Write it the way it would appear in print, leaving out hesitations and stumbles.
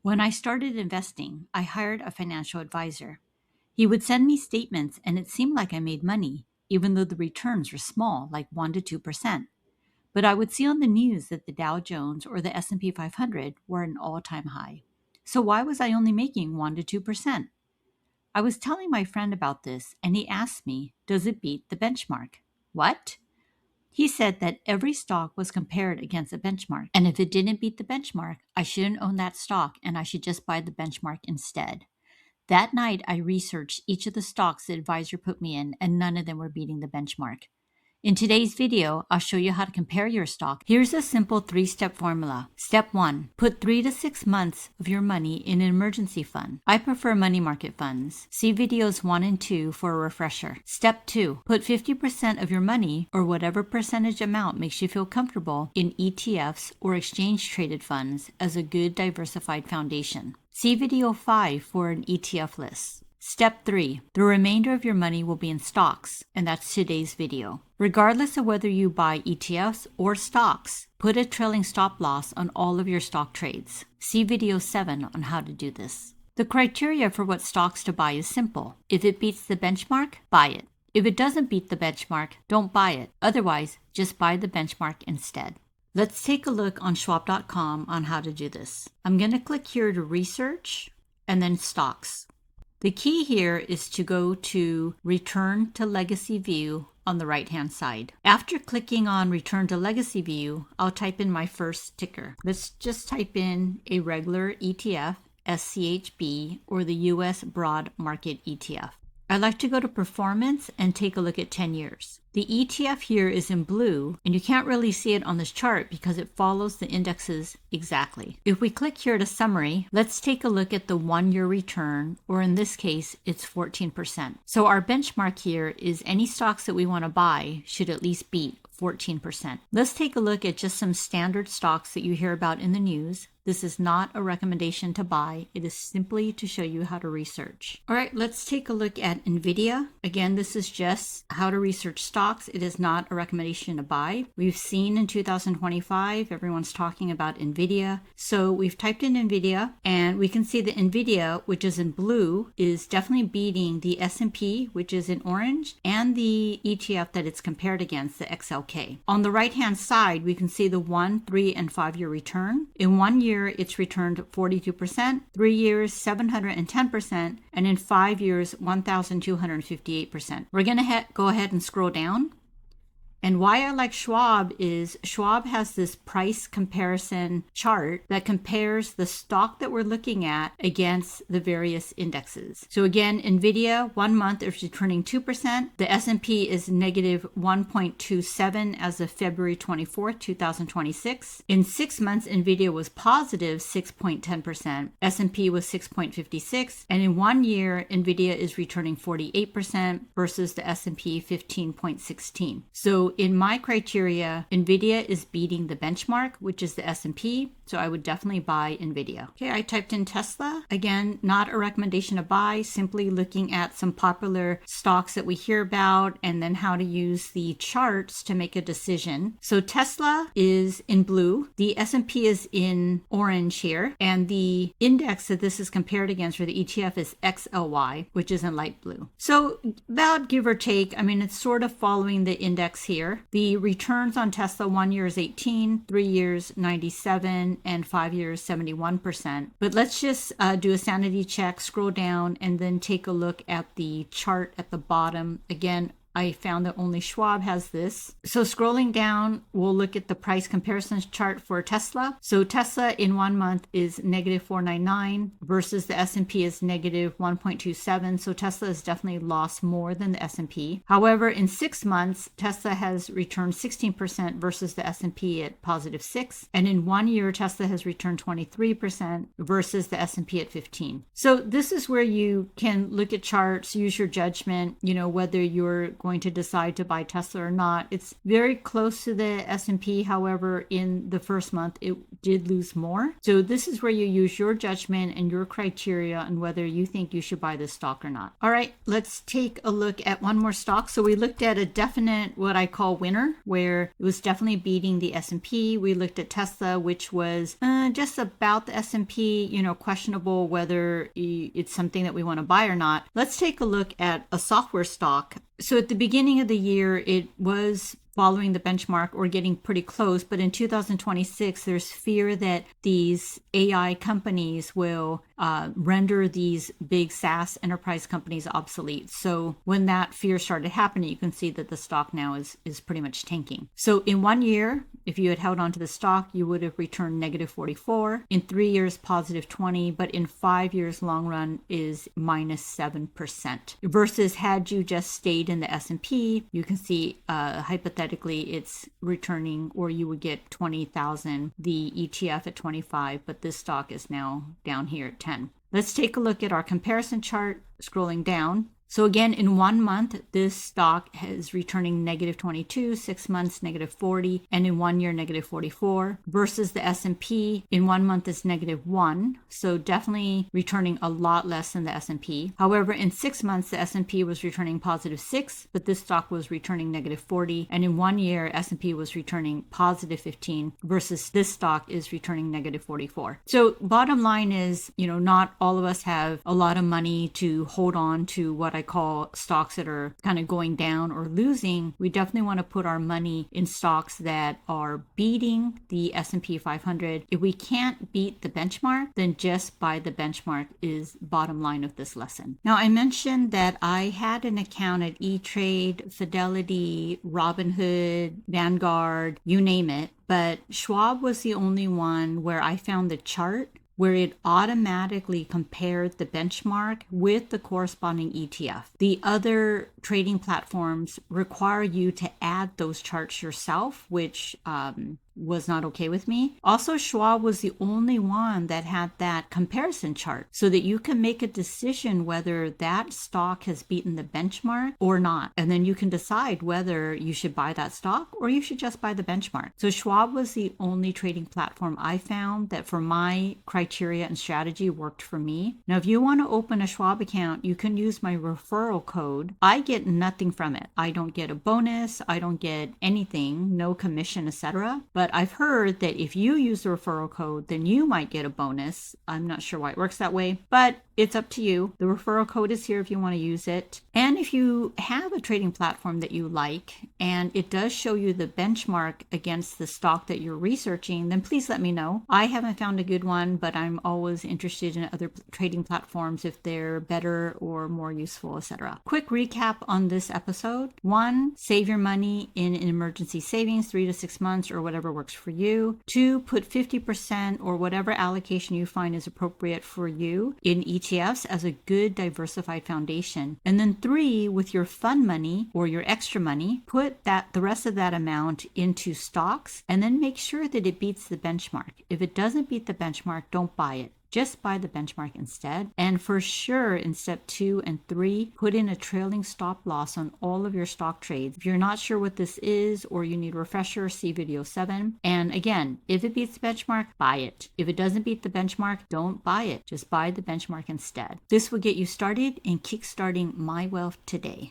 When I started investing, I hired a financial advisor. He would send me statements and it seemed like I made money, even though the returns were small, like 1 to 2%. But I would see on the news that the Dow Jones or the S&P 500 were an all-time high. So why was I only making 1 to 2%? I was telling my friend about this and he asked me, does it beat the benchmark? What? He said that every stock was compared against a benchmark, and if it didn't beat the benchmark, I shouldn't own that stock and I should just buy the benchmark instead. That night, I researched each of the stocks the advisor put me in, and none of them were beating the benchmark. In today's video, I'll show you how to compare your stock. Here's a simple 3-step formula. Step 1, put 3 to 6 months of your money in an emergency fund. I prefer money market funds. See videos 1 and 2 for a refresher. Step 2, put 50% of your money, or whatever percentage amount makes you feel comfortable, in ETFs or exchange traded funds as a good diversified foundation. See video 5 for an ETF list. Step 3, the remainder of your money will be in stocks, and that's today's video. Regardless of whether you buy ETFs or stocks, put a trailing stop loss on all of your stock trades. See video 7 on how to do this. The criteria for what stocks to buy is simple. If it beats the benchmark, buy it. If it doesn't beat the benchmark, don't buy it. Otherwise, just buy the benchmark instead. Let's take a look on Schwab.com on how to do this. I'm going to click here to research and then stocks. The key here is to go to Return to Legacy View on the right-hand side. After clicking on Return to Legacy View, I'll type in my first ticker. Let's just type in a regular ETF, SCHB, or the US Broad Market ETF. I like to go to Performance and take a look at 10 years. The ETF here is in blue, and you can't really see it on this chart because it follows the indexes exactly. If we click here to Summary, let's take a look at the 1-year return, or in this case, it's 14%. So our benchmark here is any stocks that we want to buy should at least beat 14%. Let's take a look at just some standard stocks that you hear about in the news. This is not a recommendation to buy. It is simply to show you how to research. All right, let's take a look at NVIDIA. Again, this is just how to research stocks. It is not a recommendation to buy. We've seen in 2025, everyone's talking about NVIDIA. So we've typed in NVIDIA and we can see that NVIDIA, which is in blue, is definitely beating the S&P, which is in orange, and the ETF that it's compared against, the XLK. On the right-hand side, we can see the 1, 3, and 5-year return. In 1 year, it's returned 42%, 3 years, 710%, and in 5 years, 1,258%. We're going to go ahead and scroll down. And why I like Schwab is Schwab has this price comparison chart that compares the stock that we're looking at against the various indexes. So again, NVIDIA, 1 month is returning 2%. The S&P is negative 1.27 as of February 24th, 2026. In 6 months, NVIDIA was positive 6.10%. S&P was 6.56. And in 1 year, NVIDIA is returning 48% versus the S&P 15.16. So in my criteria, NVIDIA is beating the benchmark, which is the S&P. So I would definitely buy NVIDIA. Okay, I typed in Tesla. Again, not a recommendation to buy, simply looking at some popular stocks that we hear about and then how to use the charts to make a decision. So Tesla is in blue. The S&P is in orange here. And the index that this is compared against for the ETF is XLY, which is in light blue. So about give or take, I mean, it's sort of following the index here. The returns on Tesla 1 year is 18, 3 years 97, and 5 years 71%. But let's just do a sanity check, scroll down, and then take a look at the chart at the bottom. Again, I found that only Schwab has this. So scrolling down, we'll look at the price comparison chart for Tesla. So Tesla in 1 month is negative 499 versus the S&P is negative 1.27. So Tesla has definitely lost more than the S&P. However, in 6 months, Tesla has returned 16% versus the S&P at positive 6. And in 1 year, Tesla has returned 23% versus the S&P at 15. So this is where you can look at charts, use your judgment, whether you're going to decide to buy Tesla or not. It's very close to the S&P. However, in the first month, it did lose more. So this is where you use your judgment and your criteria on whether you think you should buy this stock or not. All right, let's take a look at one more stock. So we looked at a definite, what I call winner, where it was definitely beating the S&P. We looked at Tesla, which was just about the S&P, questionable whether it's something that we want to buy or not. Let's take a look at a software stock. So at the beginning of the year, it was following the benchmark or getting pretty close. But in 2026, there's fear that these AI companies will render these big SaaS enterprise companies obsolete. So when that fear started happening, you can see that the stock now is pretty much tanking. So in 1 year, if you had held on to the stock, you would have returned negative 44. In 3 years, positive 20. But in 5 years, long run is minus 7%. Versus had you just stayed in the S&P, you can see hypothetically it's returning, or you would get 20,000, the ETF at 25, but this stock is now down here at 10. Let's take a look at our comparison chart, scrolling down. So again, in 1 month, this stock is returning negative 22, 6 months, negative 40, and in 1 year, negative 44, versus the S&P in 1 month is negative 1. So definitely returning a lot less than the S&P. However, in 6 months, the S&P was returning positive 6, but this stock was returning negative 40. And in 1 year, S&P was returning positive 15 versus this stock is returning negative 44. So bottom line is, not all of us have a lot of money to hold on to what I call stocks that are kind of going down or losing. We definitely want to put our money in stocks that are beating the S&P 500. If we can't beat the benchmark, then just buy the benchmark is bottom line of this lesson. Now, I mentioned that I had an account at E-Trade, Fidelity, Robinhood, Vanguard, you name it, but Schwab was the only one where I found the chart where it automatically compared the benchmark with the corresponding ETF. The other trading platforms require you to add those charts yourself, which was not okay with me. Also, Schwab was the only one that had that comparison chart so that you can make a decision whether that stock has beaten the benchmark or not. And then you can decide whether you should buy that stock or you should just buy the benchmark. So Schwab was the only trading platform I found that for my criteria and strategy worked for me. Now, if you want to open a Schwab account, you can use my referral code. I get nothing from it. I don't get a bonus. I don't get anything, no commission, etc. But I've heard that if you use the referral code, then you might get a bonus. I'm not sure why it works that way, but it's up to you. The referral code is here if you want to use it. And if you have a trading platform that you like and it does show you the benchmark against the stock that you're researching, then please let me know. I haven't found a good one, but I'm always interested in other trading platforms if they're better or more useful, etc. Quick recap on this episode. 1, save your money in an emergency savings, 3 to 6 months or whatever works for you. 2, put 50% or whatever allocation you find is appropriate for you in ETFs as a good diversified foundation. And then 3, with your fund money or your extra money, put the rest of that amount into stocks and then make sure that it beats the benchmark. If it doesn't beat the benchmark, don't buy it. Just buy the benchmark instead. And for sure, in step 2 and 3, put in a trailing stop loss on all of your stock trades. If you're not sure what this is or you need a refresher, see video 7. And again, if it beats the benchmark, buy it. If it doesn't beat the benchmark, don't buy it. Just buy the benchmark instead. This will get you started in kickstarting my wealth today.